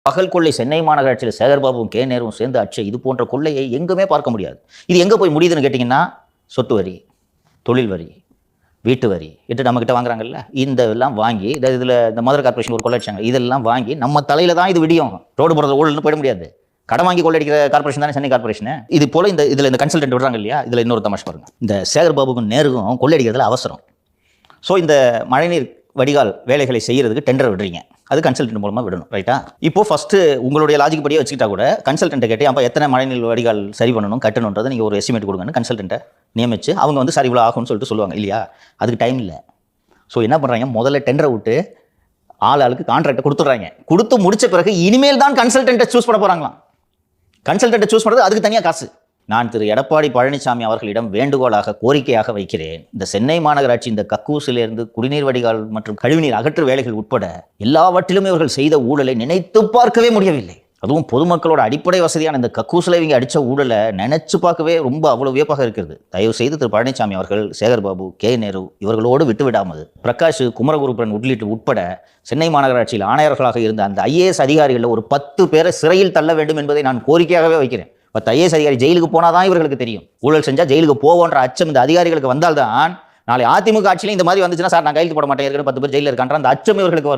பகல் கொள்ளை சென்னை மாநகராட்சியில் சேகர்பாபுவும் கே நேருவும் சேர்ந்து அச்சு இது போன்ற கொள்ளையை எங்குமே பார்க்க முடியாது. இது எங்கே போய் முடியுதுன்னு கேட்டிங்கன்னா, சொத்து வரி, தொழில் வரி, வீட்டு வரி இட்டு நம்மக்கிட்ட வாங்குறாங்கல்ல, இந்த எல்லாம் வாங்கி இதில் இந்த மதுரை கார்பரேஷன் ஒரு கொள்ளைச்சாங்க, இதெல்லாம் வாங்கி நம்ம தலையில் தான் இது விடியும். ரோடு போடுறது ஊழல்னு போயிட முடியாது. கடன் வாங்கி கொள்ளையடிக்கிற கார்பரேஷன் தானே சென்னை கார்பரேஷன். இது போல இந்த கன்சல்டன்ட் விடுறாங்க இல்லையா, இதில் இன்னொரு தமாஷ் பாருங்க. இந்த சேகர்பாபுக்கும் நேருக்கும் கொள்ளையடிக்கிறதுல அவசரம். ஸோ இந்த மழைநீர் வடிகால் வேலைகளை செய்யறதுக்கு டெண்டர் விடுறீங்க, அது கன்சல்டன்ட் மூலமாக விடணும், ரைட்டா? இப்போ ஃபஸ்ட்டு உங்களுடைய லாஜிக் படியே வச்சுக்கிட்டா கூட கன்சல்டன்ட்டை கேட்டு அப்போ எத்தனை மழைநீர் வடிகால் சரி பண்ணணும் கட்டணுன்றதை நீங்கள் ஒரு எஸ்டிமேட் கொடுங்கன்னு கன்சல்டன்ட்டை நியமிச்சு அவங்க வந்து சரி இவ்வளோ ஆகும்னு சொல்லிட்டு சொல்லுவாங்க இல்லையா? அதுக்கு டைம் இல்லை. ஸோ என்ன பண்ணுறாங்க, முதல்ல டெண்டரை விட்டு ஆளுக்கு கான்ட்ராக்டை கொடுத்துட்றாங்க. கொடுத்து முடிச்ச பிறகு இனிமேல் தான் கன்சல்டன்ட்டை சூஸ் பண்ண போகிறாங்களாம். கன்சல்டன்ட்டை சூஸ் பண்ணுறது அதுக்கு தனியாக காசு. நான் திரு எடப்பாடி பழனிசாமி அவர்களிடம் வேண்டுகோளாக கோரிக்கையாக வைக்கிறேன், இந்த சென்னை மாநகராட்சி இந்த கக்கூசிலிருந்து குடிநீர் வடிகால் மற்றும் கழிவுநீர் அகற்று வேலைகள் உட்பட எல்லாவற்றிலுமே இவர்கள் செய்த ஊழலை நினைத்து பார்க்கவே முடியவில்லை. அதுவும் பொதுமக்களோட அடிப்படை வசதியான இந்த கக்கூசில் இவங்க அடித்த ஊழலை நினைச்சு பார்க்கவே ரொம்ப அவ்வளோ வியப்பாக இருக்கிறது. தயவு செய்து திரு பழனிசாமி அவர்கள் சேகர்பாபு, கே நேரு இவர்களோடு விட்டுவிடாமல் பிரகாஷ், குமரகுருபரன் உட்பட சென்னை மாநகராட்சியில் ஆணையர்களாக இருந்த அந்த IAS அதிகாரிகளில் ஒரு 10 பேரை சிறையில் தள்ள வேண்டும் என்பதை நான் கோரிக்கையாகவே வைக்கிறேன். 10 IAS அதிகாரி ஜெயிலுக்கு போனால் தான் இவர்களுக்கு தெரியும். ஊழல் செஞ்சால் ஜெயிலுக்கு போவோன்ற அச்சம் இந்த அதிகாரிகளுக்கு வந்தால்தான் நாளை அதிமுக ஆட்சியிலும் இந்த மாதிரி வந்துச்சுன்னா, சார் நான் கையெழுத்து போட மாட்டேன், 10 பேர் ஜெயிலில் இருக்கான்ற அந்த அச்சம் இவர்களுக்கு வரும்.